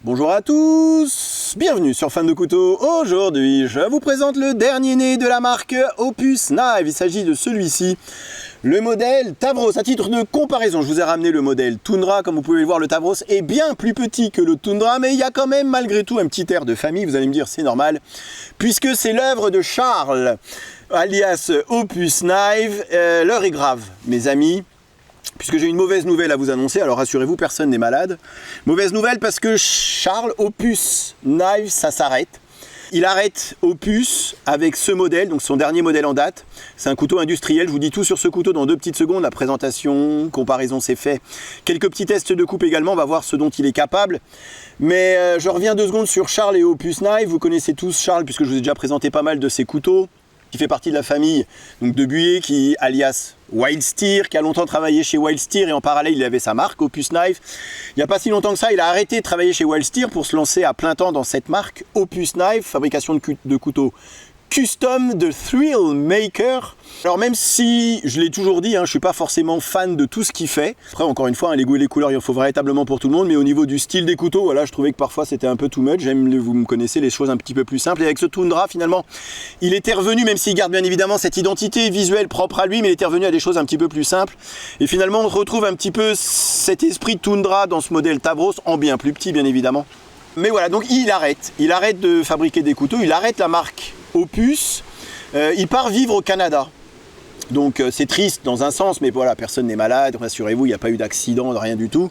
Bonjour à tous, bienvenue sur Fan de Couteaux. Aujourd'hui, je vous présente le dernier né de la marque Opus Knives. Il s'agit de celui-ci, le modèle Tavros. À titre de comparaison, je vous ai ramené le modèle Tundra. Comme vous pouvez le voir, le Tavros est bien plus petit que le Tundra, mais il y a quand même malgré tout un petit air de famille. Vous allez me dire, c'est normal, puisque c'est l'œuvre de Charles, alias Opus Knives. L'heure est grave, mes amis. Puisque j'ai une mauvaise nouvelle à vous annoncer, alors rassurez-vous, personne n'est malade. Mauvaise nouvelle parce que Charles Opus Knives, ça s'arrête. Il arrête Opus avec ce modèle, donc son dernier modèle en date. C'est un couteau industriel, je vous dis tout sur ce couteau dans 2 petites secondes. La présentation, comparaison, c'est fait. Quelques petits tests de coupe également, on va voir ce dont il est capable. Mais je reviens 2 secondes sur Charles et Opus Knives. Vous connaissez tous Charles puisque je vous ai déjà présenté pas mal de ses couteaux. Qui fait partie de la famille donc de Buyer, qui alias Wild Steer, qui a longtemps travaillé chez Wild Steer et en parallèle il avait sa marque Opus Knives. Il n'y a pas si longtemps que ça, il a arrêté de travailler chez Wild Steer pour se lancer à plein temps dans cette marque Opus Knives, fabrication de couteaux custom de Thrill Maker. Alors même si, je l'ai toujours dit, je ne suis pas forcément fan de tout ce qu'il fait. Après, encore une fois, les goûts et les couleurs, il en faut véritablement pour tout le monde. Mais au niveau du style des couteaux, voilà, je trouvais que parfois c'était un peu too much. Vous me connaissez, les choses un petit peu plus simples. Et avec ce Tundra, finalement, il était revenu, même s'il garde bien évidemment cette identité visuelle propre à lui, mais il était revenu à des choses un petit peu plus simples. Et finalement, on retrouve un petit peu cet esprit de Tundra dans ce modèle Tavros, en bien plus petit, bien évidemment. Mais voilà, donc il arrête de fabriquer des couteaux, il arrête la marque Opus, il part vivre au Canada. Donc c'est triste dans un sens, mais voilà, personne n'est malade, rassurez-vous, il n'y a pas eu d'accident, rien du tout.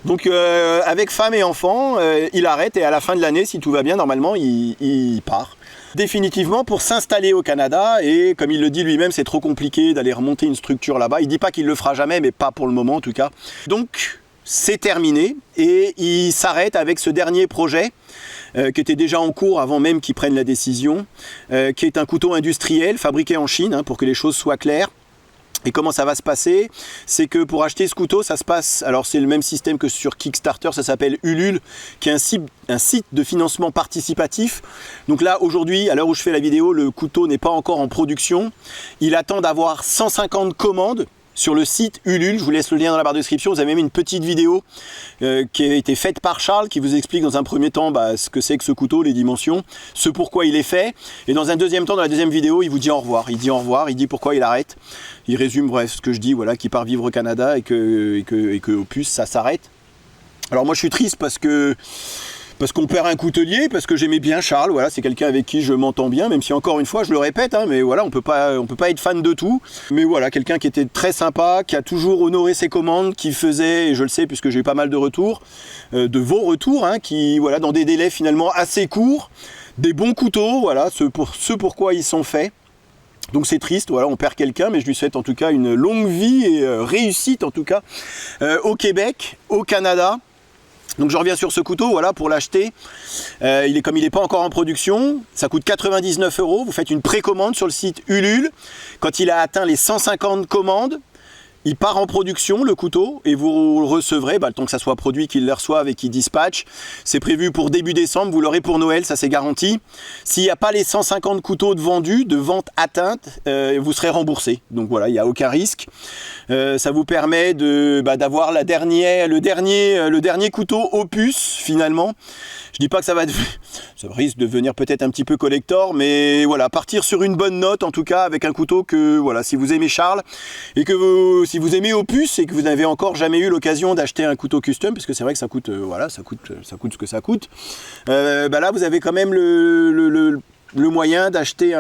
Donc avec femme et enfant, il arrête et à la fin de l'année, si tout va bien, normalement, il part définitivement pour s'installer au Canada. Et comme il le dit lui-même, c'est trop compliqué d'aller remonter une structure là-bas. Il ne dit pas qu'il le fera jamais, mais pas pour le moment en tout cas. Donc c'est terminé et il s'arrête avec ce dernier projet qui était déjà en cours avant même qu'il prenne la décision, qui est un couteau industriel fabriqué en Chine, pour que les choses soient claires. Et comment ça va se passer? C'est que pour acheter ce couteau, ça se passe, alors c'est le même système que sur Kickstarter, ça s'appelle Ulule, qui est un site de financement participatif. Donc là, aujourd'hui, à l'heure où je fais la vidéo, le couteau n'est pas encore en production. Il attend d'avoir 150 commandes sur le site Ulule. Je vous laisse le lien dans la barre de description. Vous avez même une petite vidéo qui a été faite par Charles, qui vous explique dans un premier temps ce que c'est que ce couteau, les dimensions, ce pourquoi il est fait. Et dans un deuxième temps, dans la deuxième vidéo, il vous dit au revoir. Il dit au revoir, il dit pourquoi il arrête. Il résume bref ce que je dis, voilà, qu'il part vivre au Canada et que Opus, ça s'arrête. Alors moi je suis triste parce qu'on perd un coutelier, parce que j'aimais bien Charles, voilà, c'est quelqu'un avec qui je m'entends bien, même si encore une fois, je le répète, mais voilà, on peut pas être fan de tout. Mais voilà, quelqu'un qui était très sympa, qui a toujours honoré ses commandes, qui faisait, et je le sais puisque j'ai eu pas mal de retours, de vos retours, qui, voilà, dans des délais finalement assez courts, des bons couteaux, voilà, ce pourquoi ils sont faits. Donc c'est triste, voilà, on perd quelqu'un, mais je lui souhaite en tout cas une longue vie et réussite en tout cas au Québec, au Canada. Donc je reviens sur ce couteau, voilà, pour l'acheter. Comme il n'est pas encore en production, ça coûte 99 €. Vous faites une précommande sur le site Ulule. Quand il a atteint les 150 commandes, il part en production, le couteau, et vous le recevrez, le temps que ça soit produit, qu'il le reçoive et qu'il dispatche. C'est prévu pour début décembre, vous l'aurez pour Noël, ça c'est garanti. S'il n'y a pas les 150 couteaux de vendus, de vente atteinte, vous serez remboursé. Donc voilà, il n'y a aucun risque. Ça vous permet d'avoir le dernier couteau Opus, finalement. Je dis pas que ça risque de devenir peut-être un petit peu collector, mais voilà, partir sur une bonne note, en tout cas, avec un couteau que, voilà, si vous aimez Charles, et que si vous aimez Opus, et que vous n'avez encore jamais eu l'occasion d'acheter un couteau custom, parce que c'est vrai que ça coûte, ça coûte ce que ça coûte, là, vous avez quand même le moyen d'acheter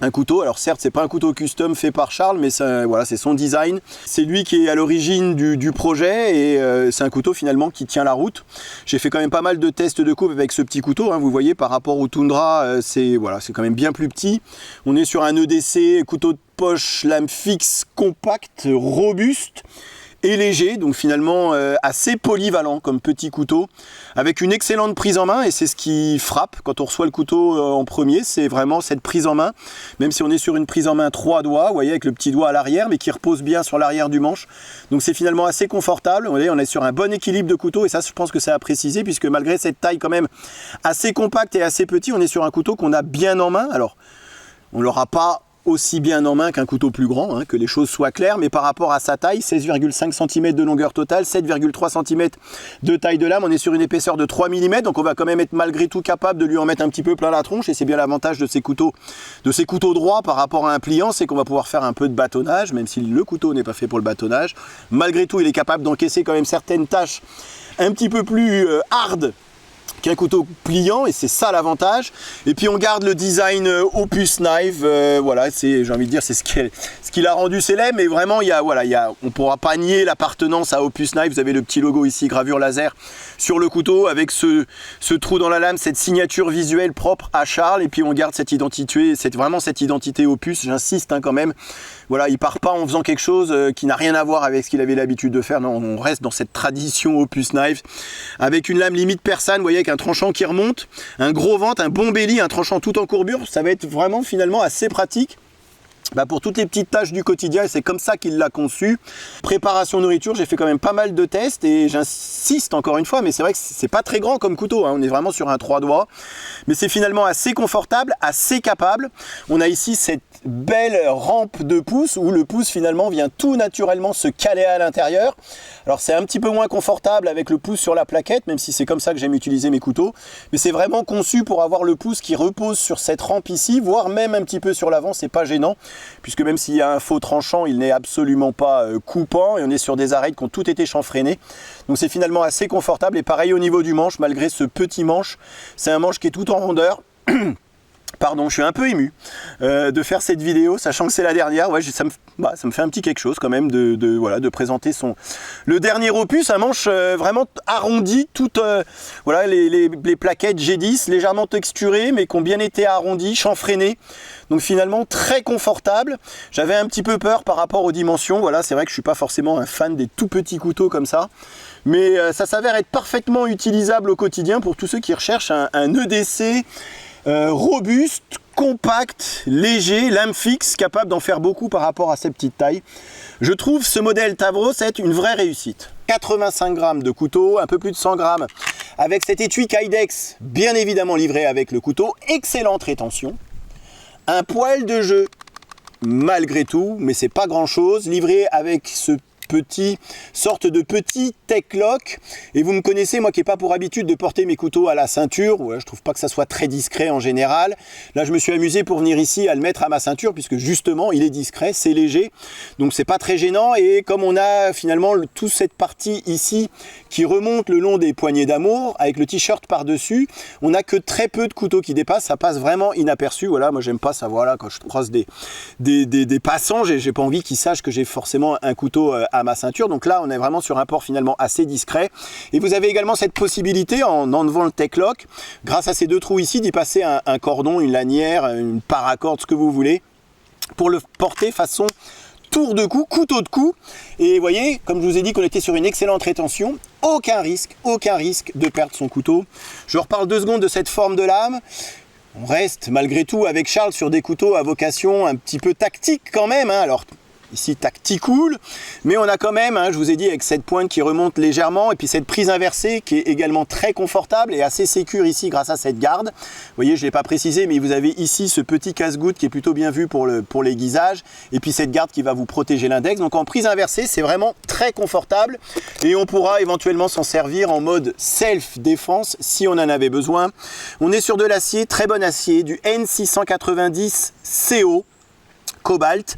un couteau. Alors certes, c'est pas un couteau custom fait par Charles, mais voilà, c'est son design. C'est lui qui est à l'origine du projet et c'est un couteau finalement qui tient la route. J'ai fait quand même pas mal de tests de coupe avec ce petit couteau. Vous voyez, par rapport au Tundra, c'est quand même bien plus petit. On est sur un EDC, couteau de poche, lame fixe, compact, robuste et léger, donc finalement assez polyvalent comme petit couteau, avec une excellente prise en main, et c'est ce qui frappe quand on reçoit le couteau en premier, c'est vraiment cette prise en main, même si on est sur une prise en main 3 doigts, vous voyez, avec le petit doigt à l'arrière, mais qui repose bien sur l'arrière du manche, donc c'est finalement assez confortable. Vous voyez, on est sur un bon équilibre de couteau, et ça je pense que c'est à préciser, puisque malgré cette taille quand même assez compacte et assez petit, on est sur un couteau qu'on a bien en main. Alors on l'aura pas aussi bien en main qu'un couteau plus grand, hein, que les choses soient claires, mais par rapport à sa taille, 16,5 cm de longueur totale, 7,3 cm de taille de lame, on est sur une épaisseur de 3 mm, donc on va quand même être malgré tout capable de lui en mettre un petit peu plein la tronche, et c'est bien l'avantage de ces couteaux droits par rapport à un pliant, c'est qu'on va pouvoir faire un peu de bâtonnage, même si le couteau n'est pas fait pour le bâtonnage. Malgré tout, il est capable d'encaisser quand même certaines tâches un petit peu plus hard qu'un couteau pliant, et c'est ça l'avantage. Et puis on garde le design Opus Knife, voilà, j'ai envie de dire, c'est ce qui l'a rendu célèbre, mais vraiment on ne pourra pas nier l'appartenance à Opus Knife. Vous avez le petit logo ici, gravure laser sur le couteau, avec ce trou dans la lame, cette signature visuelle propre à Charles, et puis on garde cette identité, vraiment cette identité Opus, j'insiste hein, quand même. Voilà, il part pas en faisant quelque chose qui n'a rien à voir avec ce qu'il avait l'habitude de faire. Non, on reste dans cette tradition Opus Knife, avec une lame limite persane, vous voyez, avec un tranchant qui remonte, un gros ventre, un bon belly, un tranchant tout en courbure. Ça va être vraiment finalement assez pratique pour toutes les petites tâches du quotidien, et c'est comme ça qu'il l'a conçu. Préparation nourriture, j'ai fait quand même pas mal de tests, et j'insiste encore une fois, mais c'est vrai que c'est pas très grand comme couteau, hein. On est vraiment sur un 3 doigts, mais c'est finalement assez confortable, assez capable. On a ici cette belle rampe de pouce, où le pouce finalement vient tout naturellement se caler à l'intérieur. Alors c'est un petit peu moins confortable avec le pouce sur la plaquette, même si c'est comme ça que j'aime utiliser mes couteaux, mais c'est vraiment conçu pour avoir le pouce qui repose sur cette rampe ici, voire même un petit peu sur l'avant, c'est pas gênant, puisque même s'il y a un faux tranchant, il n'est absolument pas coupant, et on est sur des arêtes qui ont tout été chanfreinées. Donc c'est finalement assez confortable, et pareil au niveau du manche, malgré ce petit manche, c'est un manche qui est tout en rondeur. Pardon, je suis un peu ému de faire cette vidéo, sachant que c'est la dernière. Ouais, ça me fait un petit quelque chose quand même de présenter le dernier opus, un manche vraiment arrondi, voilà, les plaquettes G10 légèrement texturées, mais qui ont bien été arrondies, chanfreinées. Donc finalement très confortable. J'avais un petit peu peur par rapport aux dimensions. Voilà, c'est vrai que je suis pas forcément un fan des tout petits couteaux comme ça, mais ça s'avère être parfaitement utilisable au quotidien pour tous ceux qui recherchent un EDC robuste, compact, léger, lame fixe, capable d'en faire beaucoup par rapport à ses petites tailles. Je trouve ce modèle Tavros être une vraie réussite. 85 grammes de couteau, un peu plus de 100 grammes, avec cet étui Kydex bien évidemment livré avec le couteau, excellente rétention, un poil de jeu malgré tout, mais c'est pas grand chose, livré avec ce sorte de petit tech lock. Et vous me connaissez, moi qui n'ai pas pour habitude de porter mes couteaux à la ceinture, ouais, je trouve pas que ça soit très discret en général. Là je me suis amusé pour venir ici à le mettre à ma ceinture, puisque justement il est discret, c'est léger, donc c'est pas très gênant. Et comme on a finalement toute cette partie ici qui remonte le long des poignées d'amour avec le t-shirt par dessus, on n'a que très peu de couteaux qui dépassent, ça passe vraiment inaperçu. Voilà, moi j'aime pas ça, voilà, quand je croise des passants, j'ai pas envie qu'ils sachent que j'ai forcément un couteau à ma ceinture. Donc là on est vraiment sur un port finalement assez discret, et vous avez également cette possibilité en enlevant le tech lock, grâce à ces deux trous ici, d'y passer un cordon, une lanière, une paracorde, ce que vous voulez, pour le porter façon tour de cou, couteau de cou. Et vous voyez, comme je vous ai dit qu'on était sur une excellente rétention, aucun risque de perdre son couteau. Je reparle 2 secondes de cette forme de lame. On reste malgré tout avec Charles sur des couteaux à vocation un petit peu tactique quand même, hein. Alors ici tacticool, mais on a quand même, hein, je vous ai dit, avec cette pointe qui remonte légèrement, et puis cette prise inversée qui est également très confortable et assez sécure ici grâce à cette garde. Vous voyez, je ne l'ai pas précisé, mais vous avez ici ce petit casse-goutte qui est plutôt bien vu pour l'aiguisage, et puis cette garde qui va vous protéger l'index. Donc en prise inversée, c'est vraiment très confortable, et on pourra éventuellement s'en servir en mode self-défense si on en avait besoin. On est sur de l'acier, très bon acier, du N690 CO cobalt.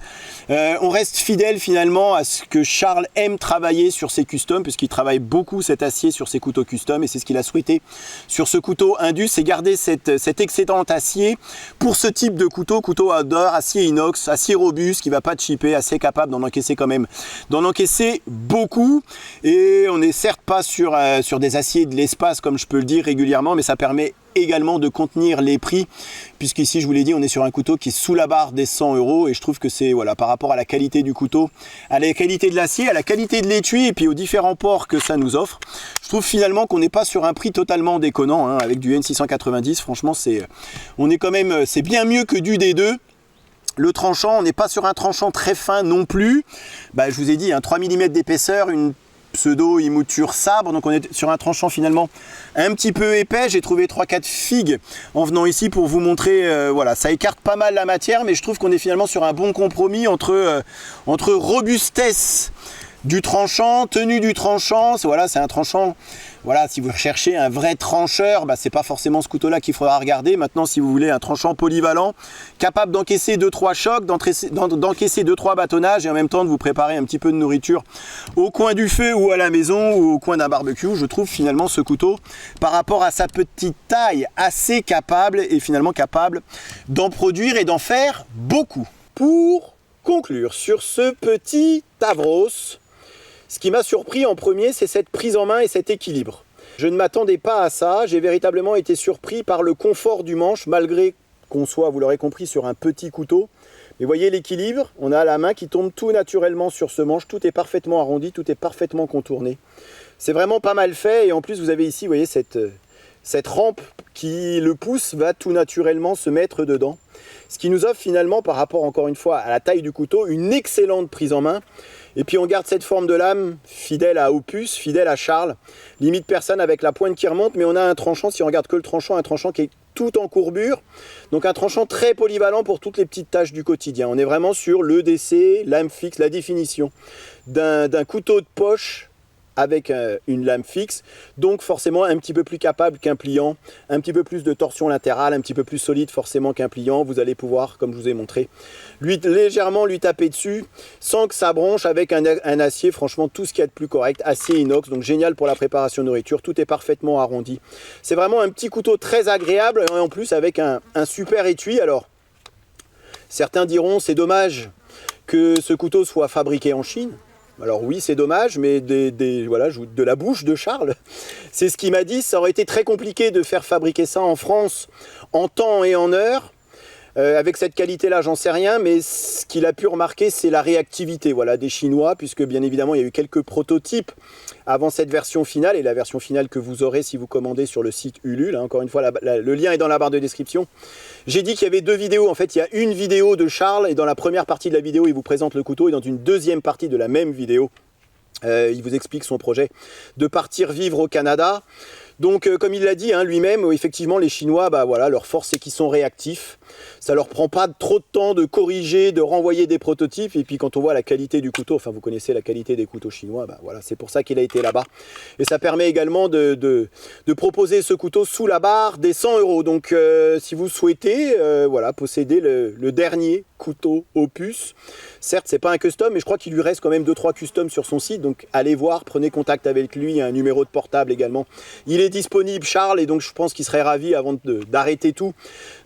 On reste fidèle finalement à ce que Charles aime travailler sur ses customs, puisqu'il travaille beaucoup cet acier sur ses couteaux custom, et c'est ce qu'il a souhaité sur ce couteau Indus, c'est garder cet excellent acier pour ce type de couteau outdoor, acier inox, acier robuste qui va pas te chipper, assez capable d'en encaisser quand même, d'en encaisser beaucoup. Et on n'est certes pas sur des aciers de l'espace comme je peux le dire régulièrement, mais ça permet également de contenir les prix, puisqu'ici je vous l'ai dit, on est sur un couteau qui est sous la barre des 100 €, et je trouve que c'est, voilà, par rapport à la qualité du couteau, à la qualité de l'acier, à la qualité de l'étui, et puis aux différents ports que ça nous offre, je trouve finalement qu'on n'est pas sur un prix totalement déconnant, hein, avec du N690. Franchement, on est quand même, c'est bien mieux que du D2. Le tranchant, on n'est pas sur un tranchant très fin non plus. Je vous ai dit, 3 mm d'épaisseur, une pseudo immouture sabre. Donc on est sur un tranchant finalement un petit peu épais. J'ai trouvé 3-4 figues en venant ici pour vous montrer, voilà, ça écarte pas mal la matière, mais je trouve qu'on est finalement sur un bon compromis entre robustesse du tranchant, tenue du tranchant. Voilà, c'est un tranchant. Voilà, si vous recherchez un vrai trancheur, bah, c'est pas forcément ce couteau-là qu'il faudra regarder. Maintenant, si vous voulez un tranchant polyvalent, capable d'encaisser 2-3 chocs, d'encaisser 2-3 bâtonnages et en même temps de vous préparer un petit peu de nourriture au coin du feu ou à la maison ou au coin d'un barbecue, je trouve finalement ce couteau, par rapport à sa petite taille, assez capable et finalement capable d'en produire et d'en faire beaucoup. Pour conclure sur ce petit Tavros, ce qui m'a surpris en premier, c'est cette prise en main et cet équilibre. Je ne m'attendais pas à ça, j'ai véritablement été surpris par le confort du manche, malgré qu'on soit, vous l'aurez compris, sur un petit couteau. Mais voyez l'équilibre, on a la main qui tombe tout naturellement sur ce manche, tout est parfaitement arrondi, tout est parfaitement contourné. C'est vraiment pas mal fait et en plus vous avez ici, vous voyez, cette rampe qui le pouce va tout naturellement se mettre dedans. Ce qui nous offre finalement, par rapport encore une fois à la taille du couteau, une excellente prise en main. Et puis on garde cette forme de lame fidèle à Opus, fidèle à Charles. Limite personne avec la pointe qui remonte, mais on a un tranchant, si on regarde que le tranchant, un tranchant qui est tout en courbure. Donc un tranchant très polyvalent pour toutes les petites tâches du quotidien. On est vraiment sur l'EDC, lame fixe, la définition d'un couteau de poche avec une lame fixe, donc forcément un petit peu plus capable qu'un pliant, un petit peu plus de torsion latérale, un petit peu plus solide forcément qu'un pliant. Vous allez pouvoir, comme je vous ai montré, légèrement lui taper dessus sans que ça bronche, avec un acier, franchement tout ce qu'il y a de plus correct, acier inox, donc génial pour la préparation de nourriture, tout est parfaitement arrondi. C'est vraiment un petit couteau très agréable et en plus avec un super étui. Alors certains diront c'est dommage que ce couteau soit fabriqué en Chine. Alors oui, c'est dommage, mais voilà, de la bouche de Charles, c'est ce qu'il m'a dit. Ça aurait été très compliqué de faire fabriquer ça en France en temps et en heure. Avec cette qualité-là, j'en sais rien, mais ce qu'il a pu remarquer, c'est la réactivité, voilà, des Chinois, puisque bien évidemment, il y a eu quelques prototypes avant cette version finale, et la version finale que vous aurez si vous commandez sur le site Ulule. Hein, encore une fois, le lien est dans la barre de description. J'ai dit qu'il y avait 2 vidéos. En fait, il y a une vidéo de Charles, et dans la première partie de la vidéo, il vous présente le couteau, et dans une deuxième partie de la même vidéo, il vous explique son projet de partir vivre au Canada. Donc comme il l'a dit hein, lui-même, effectivement les Chinois, bah, voilà, leur force c'est qu'ils sont réactifs. Ça leur prend pas trop de temps de corriger, de renvoyer des prototypes. Et puis quand on voit la qualité du couteau, enfin vous connaissez la qualité des couteaux chinois, bah, voilà, c'est pour ça qu'il a été là-bas. Et ça permet également de proposer ce couteau sous la barre des 100 €. Donc si vous souhaitez voilà, posséder le dernier couteau Opus, certes c'est pas un custom, mais je crois qu'il lui reste quand même 2-3 customs sur son site. Donc allez voir, prenez contact avec lui, il y a un numéro de portable également. Il est disponible Charles, et donc je pense qu'il serait ravi avant d'arrêter tout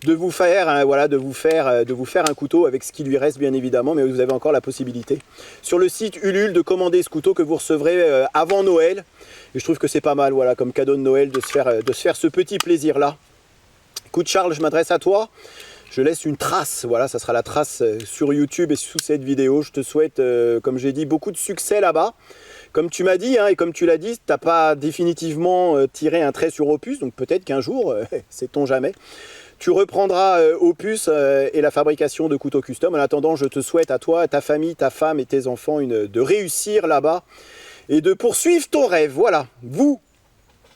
de vous faire voilà, de vous faire un couteau avec ce qui lui reste bien évidemment, mais vous avez encore la possibilité sur le site Ulule de commander ce couteau que vous recevrez avant Noël. Et je trouve que c'est pas mal, voilà, comme cadeau de Noël de se faire ce petit plaisir là. Écoute Charles, je m'adresse à toi. Je laisse une trace, voilà, ça sera la trace sur YouTube et sous cette vidéo. Je te souhaite, comme j'ai dit, beaucoup de succès là-bas. Comme tu m'as dit, hein, et comme tu l'as dit, tu n'as pas définitivement tiré un trait sur Opus, donc peut-être qu'un jour, sait-on jamais, tu reprendras Opus et la fabrication de couteaux custom. En attendant, je te souhaite à toi, à ta famille, ta femme et tes enfants de réussir là-bas et de poursuivre ton rêve. Voilà, vous,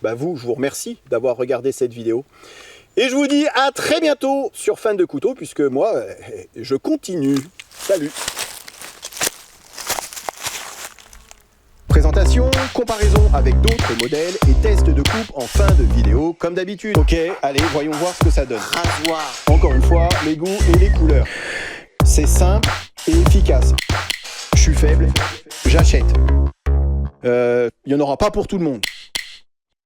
je vous remercie d'avoir regardé cette vidéo. Et je vous dis à très bientôt sur Fan de Couteaux, puisque moi, je continue. Salut! Présentation, comparaison avec d'autres modèles et test de coupe en fin de vidéo, comme d'habitude. Ok, allez, voyons voir ce que ça donne. Rasoir. Encore une fois, les goûts et les couleurs. C'est simple et efficace. Je suis faible, j'achète. Il n'y en aura pas pour tout le monde.